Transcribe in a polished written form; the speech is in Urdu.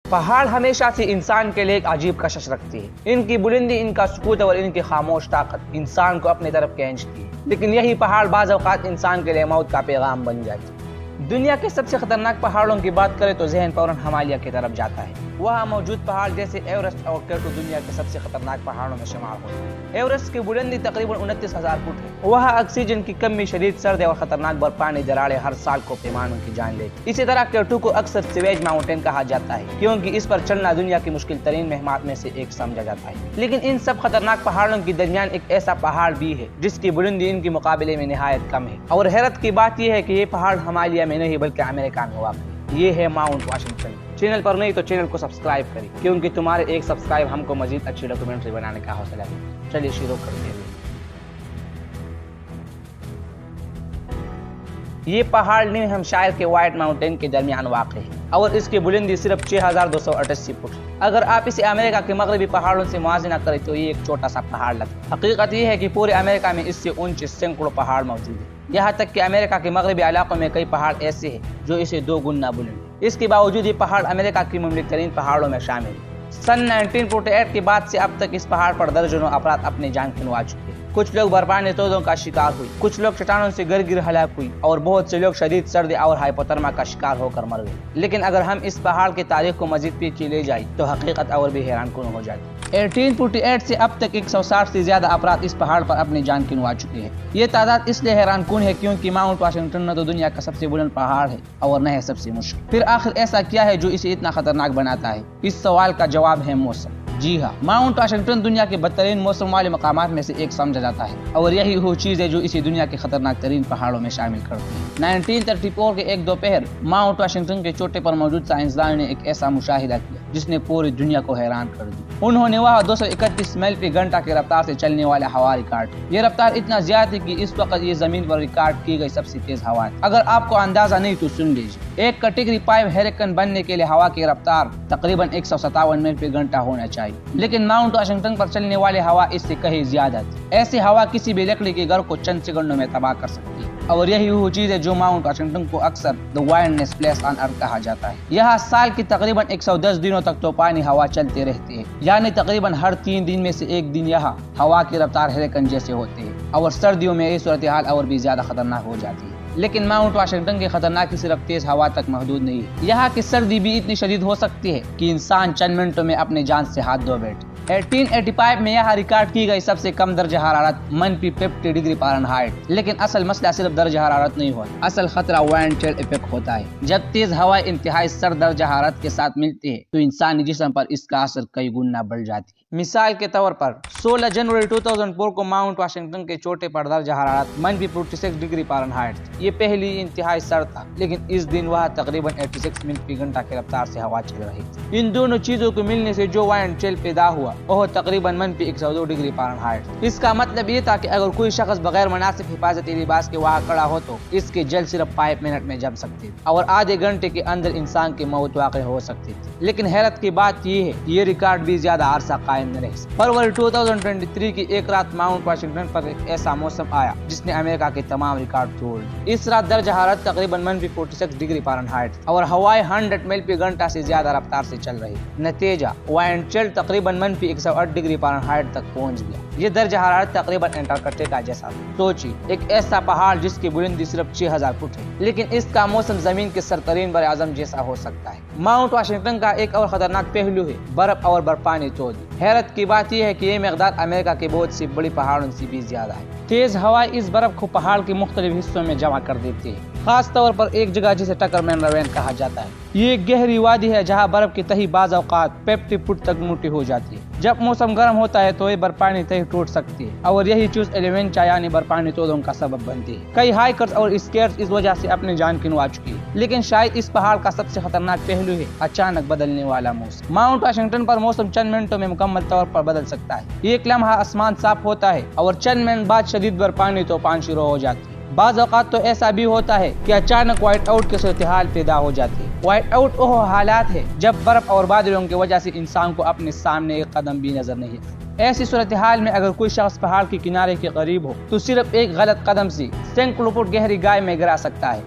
پہاڑ ہمیشہ سے انسان کے لیے ایک عجیب کشش رکھتی ہے۔ ان کی بلندی، ان کا سکوت اور ان کی خاموش طاقت انسان کو اپنی طرف کھینچتی ہے، لیکن یہی پہاڑ بعض اوقات انسان کے لیے موت کا پیغام بن جاتی ہے۔ دنیا کے سب سے خطرناک پہاڑوں کی بات کریں تو ذہن فوراً ہمالیہ کی طرف جاتا ہے۔ وہاں موجود پہاڑ جیسے ایورسٹ اور کیٹو دنیا کے سب سے خطرناک پہاڑوں میں شمار ہوتے ہیں۔ ایورسٹ کی بلندی تقریباً 29,000 فٹ ہے۔ وہاں آکسیجن کی کمی، شدید سردی اور خطرناک برفانی دراڑیں ہر سال کو پیمانوں کی جان لیتی۔ اسی طرح کیٹو کو اکثر سیویج ماؤنٹین کہا جاتا ہے، کیونکہ اس پر چلنا دنیا کی مشکل ترین مہمات میں سے ایک سمجھا جاتا ہے۔ لیکن ان سب خطرناک پہاڑوں کے درمیان ایک ایسا پہاڑ بھی ہے جس کی بلندی ان کے مقابلے میں نہایت کم ہے، اور حیرت کی بات یہ ہے کہ یہ پہاڑ ہمالیہ میں نہیں بلکہ امریکہ میں واقع ہے۔ یہ ہے ماؤنٹ واشنگٹن۔ چینل پر نہیں تو چینل کو سبسکرائب کریں، کیونکہ تمہارے ایک سبسکرائب ہم کو مزید اچھی ڈاکومنٹری بنانے کا حوصلہ دے۔ چلیے شروع کرتے ہیں۔ یہ پہاڑ نیو ہیمپشائر کے وائٹ ماؤنٹین کے درمیان واقع ہے اور اس کی بلندی صرف 6,288 فٹ ہے۔ اگر آپ اسے امریکہ کے مغربی پہاڑوں سے موازنہ کریں تو یہ ایک چھوٹا سا پہاڑ لگتا ہے۔ حقیقت یہ ہے کہ پورے امریکہ میں اس سے اونچے سینکڑوں پہاڑ موجود ہیں، یہاں تک کہ امریکہ کے مغربی علاقوں میں کئی پہاڑ ایسے ہیں جو اسے 2 گنا بلند ہیں۔ اس کے باوجود یہ پہاڑ امریکہ کی مملک ترین پہاڑوں میں شامل ہے۔ سن 1948 کے بعد سے اب تک اس پہاڑ پر درجنوں افراد اپنی جان گنوا چکے ہیں۔ کچھ لوگ برفانی تودوں کا شکار ہوئی، کچھ لوگ چٹانوں سے گر ہلاک ہوئی، اور بہت سے لوگ شدید سردی اور ہائپوتھرمیا کا شکار ہو کر مر گئے۔ لیکن اگر ہم اس پہاڑ کی تاریخ کو مزید پیچھے لے جائیں تو حقیقت اور بھی حیران کن ہو جاتی ہے۔ 1848 سے اب تک 160 سے زیادہ افراد اس پہاڑ پر اپنی جان گنوا چکے ہیں۔ یہ تعداد اس لیے حیران کن ہے کیونکہ ماؤنٹ واشنگٹن نہ تو دنیا کا سب سے بلند پہاڑ ہے اور نہ ہے سب سے مشکل۔ پھر آخر ایسا کیا ہے جو اسے اتنا خطرناک بناتا ہے؟ اس سوال کا جواب ہے موسم۔ جی ہاں، ماؤنٹ واشنگٹن دنیا کے بدترین موسم والے مقامات میں سے ایک سمجھا جاتا ہے، اور یہی وہ چیز ہے جو اسے دنیا کے خطرناک ترین پہاڑوں میں شامل کرتی ہے۔ 1934 کے ایک دوپہر ماؤنٹ واشنگٹن کے چوٹے پر موجود سائنسدانوں نے ایک ایسا مشاہدہ کیا جس نے پوری دنیا کو حیران کر دیا۔ انہوں نے وہاں 231 میل فی گھنٹہ کی رفتار سے چلنے والا ہوا ریکارڈ کیا۔ یہ رفتار اتنا زیادہ تھی کہ اس وقت یہ زمین پر ریکارڈ کی گئی سب سے تیز ہوا ہے۔ اگر آپ کو اندازہ نہیں تو سن لیجیے، ایک کیٹیگری 5 ہریکن بننے کے لیے ہوا کی رفتار تقریباً 157 میل فی گھنٹہ ہونا چاہیے، لیکن ماؤنٹ واشنگٹن پر چلنے والے ہوا اس سے کہیں زیادہ تھی۔ ایسی ہوا کسی بھی لکڑی کے گھر کو چند سیکنڈوں میں تباہ کر سکتی ہے، اور یہی وہ چیز ہے جو ماؤنٹ واشنگٹن کو اکثر دی وائلڈسٹ پلیس آن ارتھ کہا جاتا ہے۔ یہاں سال کی تقریباً 110 دنوں تک طوفانی ہوا چلتے رہتی ہے، یعنی تقریباً ہر 3 دن میں سے ایک دن یہاں ہوا کی رفتار ہریکن جیسے ہوتی ہے، اور سردیوں میں یہ صورتحال اور بھی زیادہ خطرناک ہو جاتی ہے۔ لیکن ماؤنٹ واشنگٹن کی خطرناکی صرف تیز ہوا تک محدود نہیں ہے۔ یہاں کی سردی بھی اتنی شدید ہو سکتی ہے کہ انسان چند منٹوں میں اپنی جان سے ہاتھ دھو بیٹھے۔ 1885 میں یہاں ریکارڈ کی گئی سب سے کم درجہ حرارت -50 ڈگری فارنہائٹ۔ لیکن اصل مسئلہ صرف درجہ حرارت نہیں ہوتا، اصل خطرہ وائنڈ چل ایفیکٹ ہوتا ہے۔ جب تیز ہوائیں انتہائی سرد درجہ حرارت کے ساتھ ملتی ہے تو انسانی جسم پر اس کا اثر کئی گنا بڑھ جاتی ہے۔ مثال کے طور پر 16 جنوری 2004 کو ماؤنٹ واشنگٹن کے چوٹے پر درجہ حرارت -46 ڈگری فارنہائٹ تھی۔ یہ پہلی انتہائی سرد تھا، لیکن اس دن وہاں تقریباً 86 میل فی گھنٹہ کی رفتار سے ہوا چل رہی تھی۔ ان دونوں چیزوں کو ملنے سے جو وائنڈ چل پیدا ہوا وہ تقریباً -102 ڈگری فارنہائٹ۔ اس کا مطلب یہ تھا کہ اگر کوئی شخص بغیر مناسب حفاظتی لباس کے وہاں کھڑا ہو تو اس کی جل صرف 5 منٹ میں جم سکتی تھی، اور آدھے گھنٹے کے اندر انسان کی موت واقع ہو سکتی تھی۔ لیکن حیرت کی بات یہ ہے کہ یہ ریکارڈ بھی زیادہ عرصہ قائم نہ رہ سکا۔ فروری 2023 کی ایک رات ماؤنٹ واشنگٹن پر ایک ایسا موسم آیا جس نے امریکہ کے تمام ریکارڈ توڑ دیے۔ اس رات درجہ حرارت تقریباً -46 ڈگری فارنہائٹ اور ہوائیں 100 میل فی گھنٹہ سے زیادہ رفتار سے چل رہی۔ نتیجہ وائنڈ چل تقریباً -108 ڈگری فارنہائٹ تک پہنچ گیا۔ یہ درجہ حرارت تقریباً انٹارکٹیکا جیسا تھا۔ سوچیے، ایک ایسا پہاڑ جس کی بلندی صرف 6000 فٹ ہے، لیکن اس کا موسم زمین کے سرترین بر اعظم جیسا ہو سکتا ہے۔ ماؤنٹ واشنگٹن کا ایک اور خطرناک پہلو ہے برف اور برفانی تودے۔ حیرت کی بات یہ ہے کہ یہ مقدار امریکہ کے بہت سی بڑی پہاڑوں سے بھی زیادہ ہے۔ تیز ہوائیں اس برف کو پہاڑ کے مختلف حصوں میں جمع کر دیتی ہے، خاص طور پر ایک جگہ جسے ٹکرمین روین کہا جاتا ہے۔ یہ ایک گہری وادی ہے جہاں برف کی تہی بعض اوقات 50 فٹ تک موٹی ہو جاتی ہے۔ جب موسم گرم ہوتا ہے تو یہ برفانی تہی ٹوٹ سکتی ہے، اور یہی چیز ایلیونچا یعنی برفانی تودوں کا سبب بنتی ہے۔ کئی ہائیکرز اور اسکیئرز اس وجہ سے اپنی جان گنوا چکی ہے۔ لیکن شاید اس پہاڑ کا سب سے خطرناک پہلو ہے اچانک بدلنے والا موسم۔ ماؤنٹ واشنگٹن پر موسم چند منٹوں میں مکمل طور پر بدل سکتا ہے۔ ایک لمحہ آسمان صاف ہوتا ہے اور چند منٹ بعد شدید برفانی طوفان شروع ہو جاتی ہے۔ بعض اوقات تو ایسا بھی ہوتا ہے کہ اچانک وائٹ آؤٹ کی صورتحال پیدا ہو جاتی ہے۔ وائٹ آؤٹ وہ حالات ہے جب برف اور بادلوں کی وجہ سے انسان کو اپنے سامنے ایک قدم بھی نظر نہیں آتا۔ ایسی صورتحال میں اگر کوئی شخص پہاڑ کے کنارے کے قریب ہو تو صرف ایک غلط قدم سے سینکڑوں فٹ گہری گائے میں گرا سکتا ہے۔